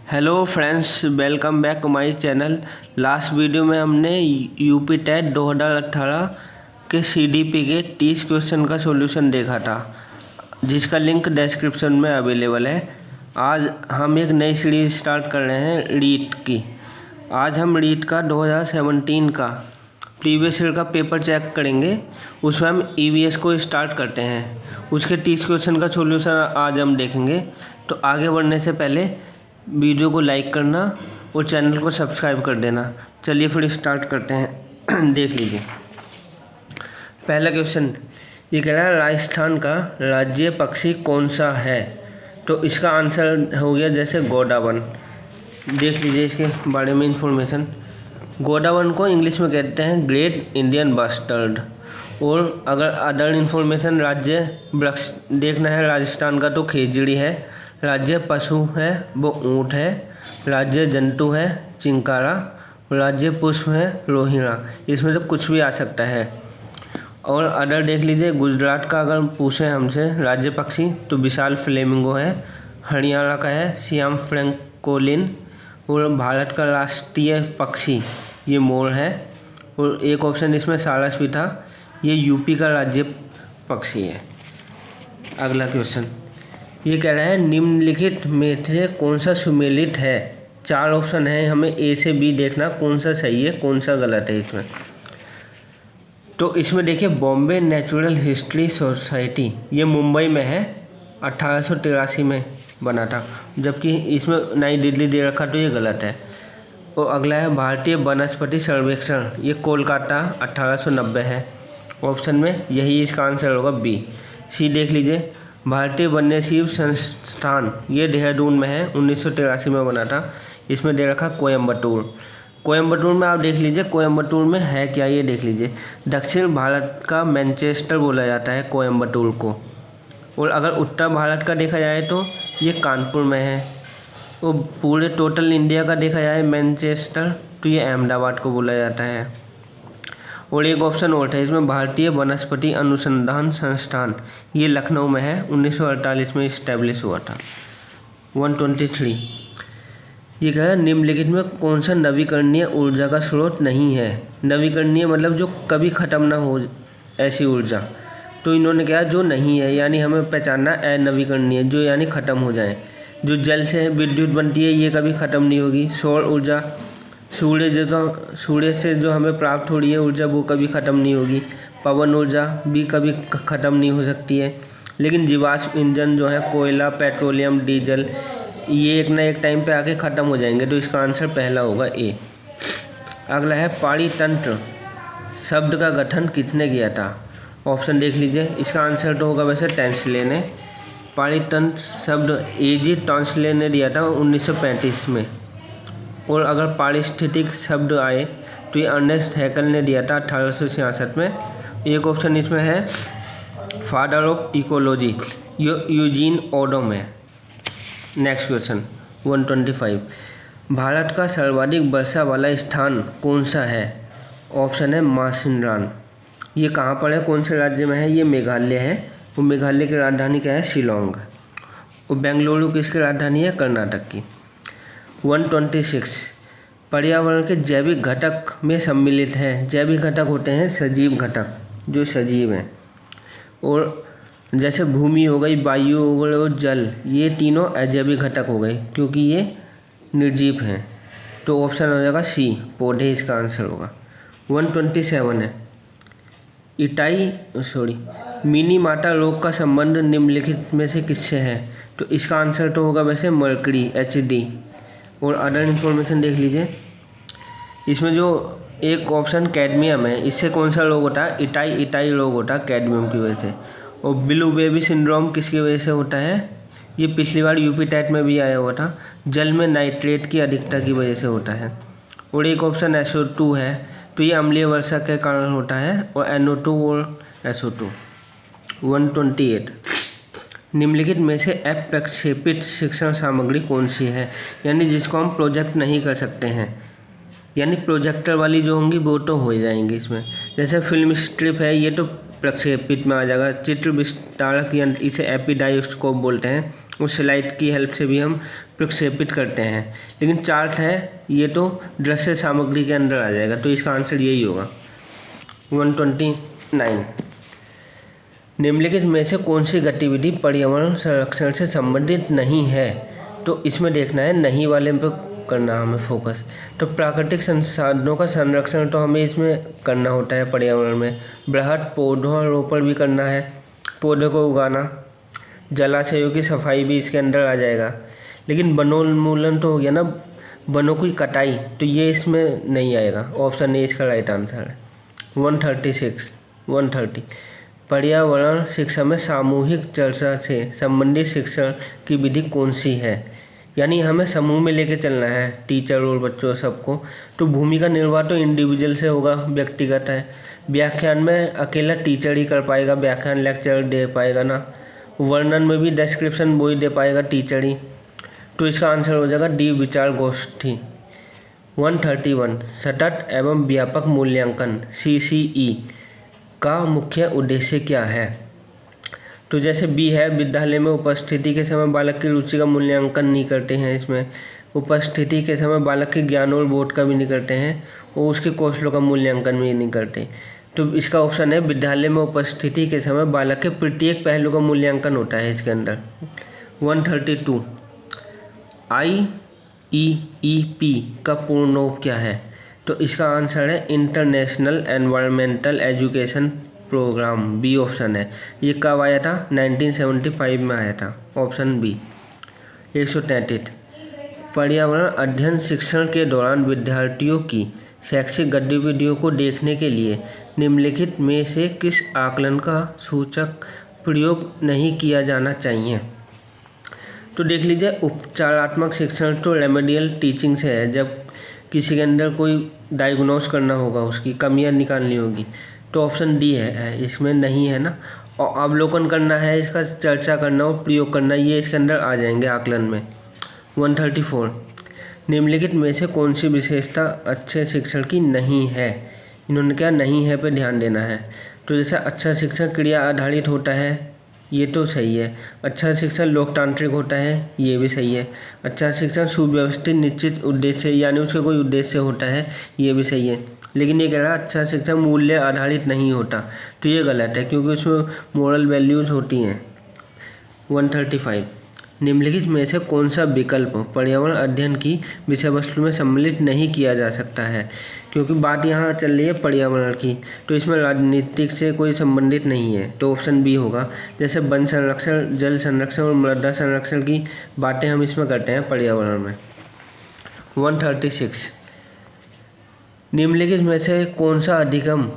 Hello friends, welcome back to my channel. Last video में हमने UP TET 2018 के CDP के 30 क्वेश्चन का सॉल्यूशन देखा था, जिसका लिंक डिस्क्रिप्शन में अवेलेबल है। आज हम एक नई सीरीज स्टार्ट कर रहे हैं रीट की। आज हम रीट का 2017 का प्रीवियस ईयर का पेपर चेक करेंगे। उसमें हम ईवीएस को स्टार्ट करते हैं। उसके 30 क्वेश्चन का सॉल्यूशन आज हम देखेंगे। तो आगे बढ़ने से पहले वीडियो को लाइक करना और चैनल को सब्सक्राइब कर देना। चलिए फिर स्टार्ट करते हैं। देख लीजिए पहला क्वेश्चन। ये कह रहा है राजस्थान का राज्य पक्षी कौन सा है। तो इसका आंसर हो गया जैसे गोडावन। देख लीजिए इसके बारे में इंफॉर्मेशन। गोडावन को इंग्लिश में कहते हैं ग्रेट इंडियन बस्टर्ड। और अगर अदर इन्फॉर्मेशन राज्य वृक्ष देखना है राजस्थान का तो खेजड़ी है। राज्य पशु है वो ऊँट है। राज्य जंतु है चिंकारा। राज्य पुष्प है रोहिणा। इसमें से कुछ भी आ सकता है। और अदर देख लीजिए, गुजरात का अगर पूछे हमसे राज्य पक्षी तो विशाल फ्लेमिंगो है। हरियाणा का है सियाम फ्रैंकोलिन। और भारत का राष्ट्रीय पक्षी ये मोर है। और एक ऑप्शन इसमें सारस भी था, ये यूपी का राज्य पक्षी है। अगला क्वेश्चन ये कह रहा है निम्नलिखित में से कौन सा सुमेलित है। 4 ऑप्शन है, हमें ए से बी देखना कौन सा सही है कौन सा गलत है इसमें। तो इसमें देखिए बॉम्बे नेचुरल हिस्ट्री सोसाइटी ये मुंबई में है, 1883 में बना था। जबकि इसमें नई दिल्ली दे रखा तो ये गलत है। और अगला है भारतीय वनस्पति सर्वेक्षण ये कोलकाता 1890 है। ऑप्शन में यही इसका आंसर होगा बी। सी देख लीजिए भारतीय वन्यजीव संस्थान ये देहरादून में है, 1983 में बना था। इसमें दे रखा कोयम्बटूर। कोयम्बटूर में आप देख लीजिए कोयम्बटूर में है क्या ये देख लीजिए। दक्षिण भारत का मैनचेस्टर बोला जाता है कोयम्बटूर को। और अगर उत्तर भारत का देखा जाए तो ये कानपुर में है। और पूरे टोटल इंडिया का देखा जाए मैनचेस्टर तो ये अहमदाबाद को बोला जाता है। और एक ऑप्शन और था इसमें भारतीय वनस्पति अनुसंधान संस्थान ये लखनऊ में है, 1948 में इस्टेब्लिश हुआ था। 123 ये कह रहा है निम्नलिखित में कौन सा नवीकरणीय ऊर्जा का स्रोत नहीं है। नवीकरणीय मतलब जो कभी ख़त्म ना हो ऐसी ऊर्जा। तो इन्होंने कहा जो नहीं है, यानी हमें पहचानना अनवीकरणीय जो यानी ख़त्म हो जाए। जो जल से विद्युत बनती है ये कभी ख़त्म नहीं होगी। सौर ऊर्जा सूर्य से जो हमें प्राप्त हो रही है ऊर्जा वो कभी ख़त्म नहीं होगी। पवन ऊर्जा भी कभी ख़त्म नहीं हो सकती है। लेकिन जीवाश्म ईंधन जो है कोयला पेट्रोलियम डीजल ये एक ना एक टाइम पे आके ख़त्म हो जाएंगे। तो इसका आंसर पहला होगा ए। अगला है पाणितंत्र शब्द का गठन किसने किया था। ऑप्शन देख लीजिए, इसका आंसर तो होगा वैसे टॉन्सले ने। पाणितंत्र शब्द एजी टॉन्सले ने दिया था 1935 में। और अगर पारिस्थितिक शब्द आए तो ये अर्नेस्ट हैकल ने दिया था 1866 में। एक ऑप्शन इसमें है father of ecology Eugene Odum है। नेक्स्ट क्वेश्चन 125 भारत का सर्वाधिक वर्षा वाला स्थान कौन सा है। ऑप्शन है मासिनराम। ये कहाँ पर है कौन से राज्य में है, ये मेघालय है। और मेघालय की राजधानी क्या है शिलोंग। और बेंगलुरु किसकी राजधानी है कर्नाटक की। 126 पर्यावरण के जैविक घटक में सम्मिलित है। जैविक घटक होते हैं सजीव घटक जो सजीव हैं। और जैसे भूमि हो गई वायु हो गई और जल ये तीनों अजैविक घटक हो गए क्योंकि ये निर्जीव हैं। तो ऑप्शन हो जाएगा सी पौधे इसका आंसर होगा। 127 है मिनीमाटा रोग का संबंध निम्नलिखित में से किससे है। तो इसका आंसर तो होगा वैसे मर्करी HD। और अदर इन्फॉर्मेशन देख लीजिए, इसमें जो एक ऑप्शन कैडमियम है इससे कौन सा रोग होता है इटाई रोग होता है कैडमियम की वजह से। और ब्लू बेबी सिंड्रोम किसकी वजह से होता है, ये पिछली बार यूपी टेट में भी आया हुआ था, जल में नाइट्रेट की अधिकता की वजह से होता है। और एक ऑप्शन SO2 है तो ये अम्लीय वर्षा के कारण होता है। और NO2 और SO2। 128 निम्नलिखित में से अप्रक्षेपित शिक्षण सामग्री कौन सी है, यानी जिसको हम प्रोजेक्ट नहीं कर सकते हैं। यानी प्रोजेक्टर वाली जो होंगी वो तो हो जाएंगी इसमें। जैसे फिल्म स्ट्रिप है ये तो प्रक्षेपित में आ जाएगा। चित्र विस्तारक यंत्र इसे एपिडायोस्कोप बोलते हैं। उस स्लाइड की हेल्प से भी हम प्रक्षेपित करते हैं। लेकिन चार्ट है ये तो दृश्य सामग्री के अंदर आ जाएगा, तो इसका आंसर यही होगा 129। निम्नलिखित में से कौन सी गतिविधि पर्यावरण संरक्षण से संबंधित नहीं है? तो इसमें देखना है नहीं वाले पे करना हमें फोकस। तो प्राकृतिक संसाधनों का संरक्षण तो हमें इसमें करना होता है पर्यावरण में। बृहद पौधरोपण भी करना है, पौधे को उगाना। जलाशयों की सफाई भी इसके अंदर आ जाएगा। लेकिन वनोन्मूलन तो हो गया ना, वनों की कटाई, तो ये इसमें नहीं आएगा। ऑप्शन ए इसका राइट आंसर है। 130 पर्यावरण शिक्षा में सामूहिक चर्चा से संबंधित शिक्षण की विधि कौन सी है? यानी हमें समूह में लेके चलना है टीचर और बच्चों सबको। तो भूमिका निर्वाह तो इंडिविजुअल से होगा, व्यक्तिगत है। व्याख्यान में अकेला टीचर ही कर पाएगा, व्याख्यान लेक्चर दे पाएगा ना। वर्णन में भी डिस्क्रिप्शन वो ही दे पाएगा, टीचर ही। तो इसका आंसर हो जाएगा डी विचार गोष्ठी। 131 सतत एवं व्यापक मूल्यांकन CCE का मुख्य उद्देश्य क्या है? तो जैसे बी है, विद्यालय में उपस्थिति के समय बालक की रुचि का मूल्यांकन नहीं करते हैं। इसमें उपस्थिति के समय बालक के ज्ञान और बोध का भी नहीं करते हैं, और उसके कौशलों का मूल्यांकन भी नहीं करते। तो इसका ऑप्शन है विद्यालय में उपस्थिति के समय बालक के प्रत्येक पहलू का मूल्यांकन होता है इसके अंदर। 132 IEEP का पूर्ण रूप क्या है? तो इसका आंसर है International Environmental Education Programme, B option है। ये कब आया था? 1975 में आया था, ऑप्शन बी। 133 पर्यावरण अध्ययन शिक्षण के दौरान विद्यार्थियों की शैक्षिक गतिविधियों को देखने के लिए निम्नलिखित में से किस आकलन का सूचक प्रयोग नहीं किया जाना चाहिए? तो देख लीजिए, उपचारात्मक शिक्षण तो रेमेडियल टीचिंग से है। जब किसी के अंदर कोई डायग्नोस करना होगा, उसकी कमियां निकालनी होगी, तो ऑप्शन डी है, इसमें नहीं है ना। और अवलोकन करना है, इसका चर्चा करना और प्रयोग करना, ये इसके अंदर आ जाएंगे आकलन में। 134 निम्नलिखित में से कौन सी विशेषता अच्छे शिक्षण की नहीं है? इन्होंने क्या नहीं है पे ध्यान देना है। तो जैसे अच्छा शिक्षण क्रिया आधारित होता है, ये तो सही है। अच्छा शिक्षण लोकतांत्रिक होता है, ये भी सही है। अच्छा शिक्षण सुव्यवस्थित निश्चित उद्देश्य यानी उसका कोई उद्देश्य होता है, ये भी सही है। लेकिन ये कह रहा है अच्छा शिक्षण मूल्य आधारित नहीं होता, तो ये गलत है क्योंकि उसमें मोरल वैल्यूज़ होती हैं। 135 निम्नलिखित में से कौन सा विकल्प पर्यावरण अध्ययन की विषय वस्तु में सम्मिलित नहीं किया जा सकता है? क्योंकि बात यहाँ चल रही है पर्यावरण की, तो इसमें राजनीतिक से कोई संबंधित नहीं है, तो ऑप्शन बी होगा। जैसे वन संरक्षण, जल संरक्षण और मृदा संरक्षण की बातें हम इसमें करते हैं पर्यावरण में। 136 निम्नलिखित में से कौन सा अधिगम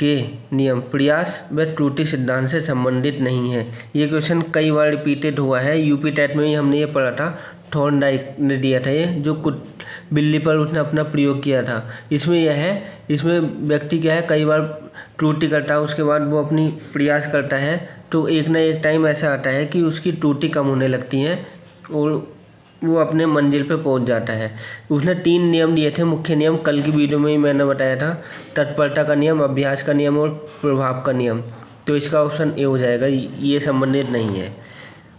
के नियम प्रयास व त्रुटि सिद्धांत से संबंधित नहीं है? ये क्वेश्चन कई बार रिपीटेड हुआ है, यूपी टेट में ही हमने ये पढ़ा था। थॉर्नडाइक ने दिया था ये, जो बिल्ली पर उसने अपना प्रयोग किया था। इसमें यह है, इसमें व्यक्ति क्या है, कई बार त्रुटि करता है, उसके बाद वो अपनी प्रयास करता है, तो एक ना एक टाइम ऐसा आता है कि उसकी त्रुटि कम होने लगती है और वो अपने मंजिल पे पहुंच जाता है। उसने 3 नियम दिए थे, मुख्य नियम, कल की वीडियो में ही मैंने बताया था। तत्परता का नियम, अभ्यास का नियम और प्रभाव का नियम। तो इसका ऑप्शन ए हो जाएगा, ये संबंधित नहीं है।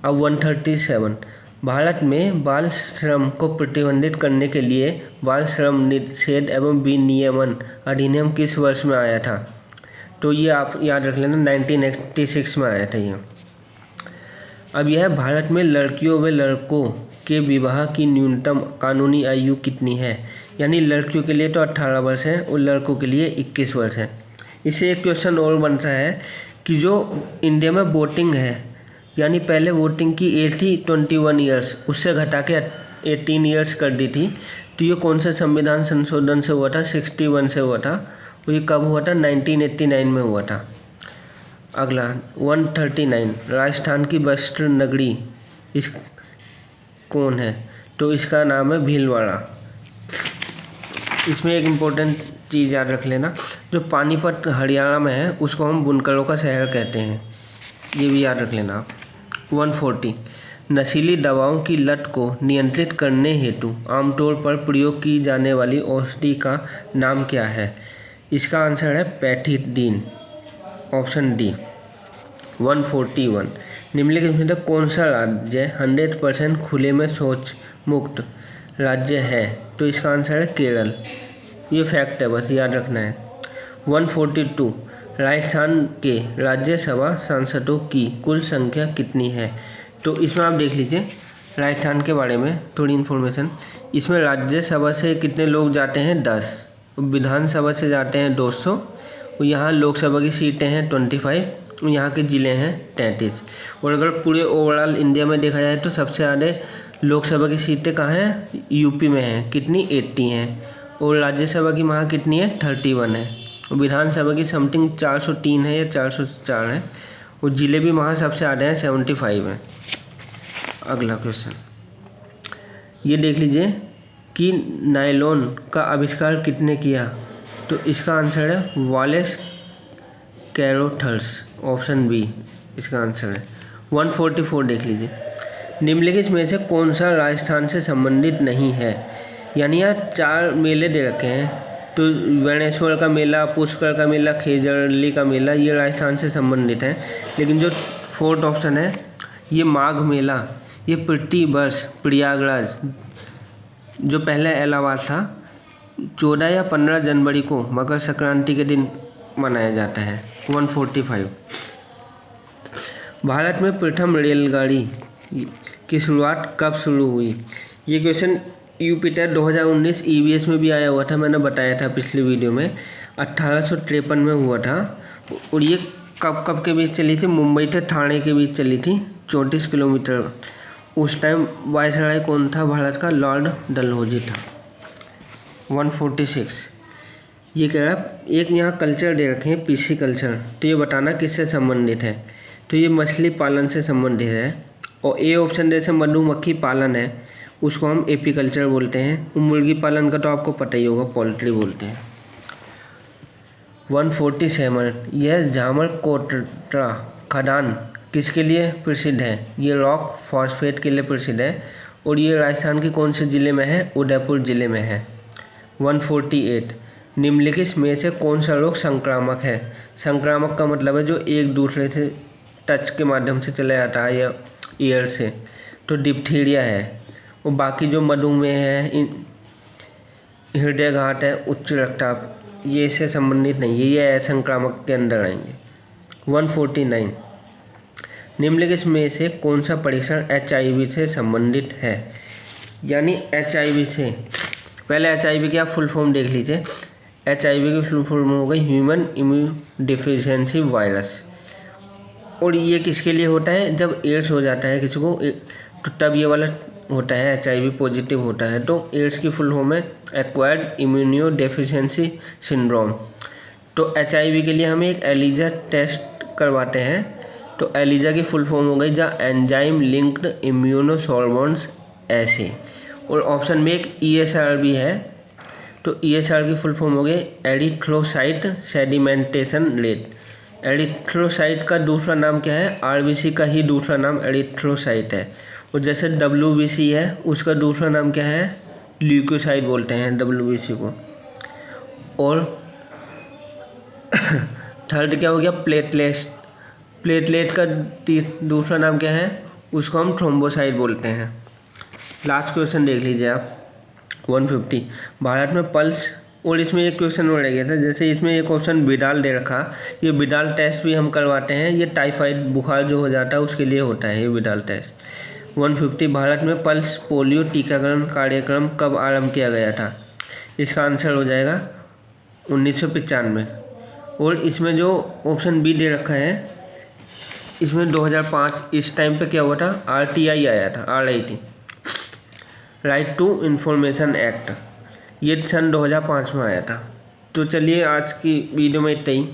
अब 137 भारत में बाल श्रम को प्रतिबंधित करने के लिए बाल श्रम निषेध एवं विनियमन अधिनियम किस वर्ष में आया था? तो ये आप याद रख लेना, 1986 में आया था ये। अब यह भारत में लड़कियों व लड़कों के विवाह की न्यूनतम कानूनी आयु कितनी है? यानी लड़कियों के लिए तो 18 वर्ष है और लड़कों के लिए 21 वर्ष है। इससे एक क्वेश्चन और बनता है कि जो इंडिया में वोटिंग है, यानी पहले वोटिंग की एज थी 21 ईयर्स, उससे घटा के 18 ईयर्स कर दी थी। तो ये कौन सा संविधान संशोधन से हुआ था? 61 से हुआ था। और ये कब हुआ था? 1989 में हुआ था। अगला 139 राजस्थान की वस्त्र नगरी इस कौन है? तो इसका नाम है भीलवाड़ा। इसमें एक इम्पोर्टेंट चीज़ याद रख लेना, जो पानीपत हरियाणा में है उसको हम बुनकरों का शहर कहते हैं, ये भी याद रख लेना। 140 नशीली दवाओं की लत को नियंत्रित करने हेतु आमतौर पर प्रयोग की जाने वाली औषधि का नाम क्या है? इसका आंसर है पैथिडीन, ऑप्शन डी। 141 निम्नलिखित में से कौन सा राज्य 100% खुले में शौच मुक्त राज्य है? तो इसका आंसर है केरल। ये फैक्ट है, बस याद रखना है। 142 राजस्थान के राज्यसभा सांसदों की कुल संख्या कितनी है? तो इसमें आप देख लीजिए राजस्थान के बारे में थोड़ी इन्फॉर्मेशन। इसमें राज्यसभा से कितने लोग जाते हैं? 10। विधानसभा से जाते हैं 200। और यहाँ लोकसभा की सीटें हैं 25। और यहाँ के ज़िले हैं 33। और अगर पूरे ओवरऑल इंडिया में देखा जाए तो सबसे ज़्यादा लोकसभा की सीटें कहाँ हैं? यूपी में हैं। कितनी? 80 हैं। और राज्यसभा की वहाँ कितनी है? 31 है। और विधानसभा की समथिंग 403 है या 404 है। और ज़िले भी वहाँ सबसे ज़्यादा हैं, 75 हैं। अगला क्वेश्चन ये देख लीजिए कि नायलॉन का आविष्कार किसने किया? तो इसका आंसर है वालेस कैरोथर्स, ऑप्शन बी इसका आंसर है। 144 देख लीजिए, निम्नलिखित में से कौन सा राजस्थान से संबंधित नहीं है? यानी यहाँ 4 मेले दे रखे हैं, तो वेणेश्वर का मेला, पुष्कर का मेला, खेजड़ली का मेला, ये राजस्थान से संबंधित है। लेकिन जो 4th ऑप्शन है ये माघ मेला, ये प्रति वर्ष प्रयागराज, जो पहले इलाहाबाद था, 14 या 15 जनवरी को मकर संक्रांति के दिन मनाया जाता है। 145 भारत में प्रथम रेलगाड़ी की शुरुआत कब शुरू हुई? ये क्वेश्चन यूपी टेट 2019 EVS में भी आया हुआ था, मैंने बताया था पिछली वीडियो में। 1853 में हुआ था। और ये कब के बीच चली थी? मुंबई से ठाणे के बीच चली थी, 34 किलोमीटर। उस टाइम वायसराय कौन था भारत का? लॉर्ड डलहौजी था। 146 ये कह रहा है, एक यहाँ कल्चर दे रखे हैं पीसी कल्चर, तो ये बताना किससे संबंधित है? तो ये मछली पालन से संबंधित है। और ए ऑप्शन जैसे मधुमक्खी पालन है, उसको हम एपीकल्चर बोलते हैं। मुर्गी पालन का तो आपको पता ही होगा, पोल्ट्री बोलते हैं। 147 यह झामर कोटरा खदान किसके लिए प्रसिद्ध है? ये रॉक फॉस्फेट के लिए प्रसिद्ध है। और ये राजस्थान के कौन से ज़िले में है? उदयपुर ज़िले में है। 148 निम्नलिखित में से कौन सा रोग संक्रामक है? संक्रामक का मतलब है जो एक दूसरे से टच के माध्यम से चला जाता है या एयर से, तो डिप्थीरिया है। और बाकी जो मधुमेह है, हृदयघात है, उच्च रक्तचाप, ये इससे संबंधित नहीं है, ये संक्रामक के अंदर आएंगे। 149 निम्नलिखित में से कौन सा परीक्षण HIV से संबंधित है? यानी HIV से पहले HIV की आप फुल फॉर्म देख लीजिए। HIV की फुल फॉर्म हो गई ह्यूमन इम्यून डिफिशिएंसी वायरस। और ये किसके लिए होता है? जब एड्स हो जाता है किसी को, तो तब ये वाला होता है, HIV पॉजिटिव होता है। तो एड्स की फुल फॉर्म है एक्वायर्ड इम्यूनो डेफिशिएंसी सिंड्रोम। तो HIV के लिए हम एक एलिजा टेस्ट करवाते हैं। तो एलिजा की फुल फॉर्म हो गई द एंजाइम लिंक्ड इम्यूनोसॉर्बेंस ऐसे। और ऑप्शन में एक ESR भी है, तो ESR की फुल फॉर्म हो गई एरिथ्रोसाइट सेडिमेंटेशन रेट। एरिथ्रोसाइट का दूसरा नाम क्या है? RBC का ही दूसरा नाम एरिथ्रोसाइट है। और जैसे WBC है, उसका दूसरा नाम क्या है? ल्यूकोसाइट बोलते हैं WBC को। और थर्ड क्या हो गया? प्लेटलेट का दूसरा नाम क्या है? उसको हम थ्रोम्बोसाइट बोलते हैं। लास्ट क्वेश्चन देख लीजिए आप। 150 भारत में पल्स, और इसमें एक क्वेश्चन और रह गया था, जैसे इसमें एक ऑप्शन बिडाल दे रखा, ये बिडाल टेस्ट भी हम करवाते हैं। ये टाइफाइड बुखार जो हो जाता है उसके लिए होता है ये बिडाल टेस्ट। 150 भारत में पल्स पोलियो टीकाकरण कार्यक्रम कब आरंभ किया गया था? इसका आंसर हो जाएगा 1995। और इसमें जो ऑप्शन बी दे रखा है, इसमें 2005 इस टाइम पे क्या हुआ था? RTI आया था, RIT, Right to Information Act, ये सन 2005 में आया था। तो चलिए आज की वीडियो में इतना ही।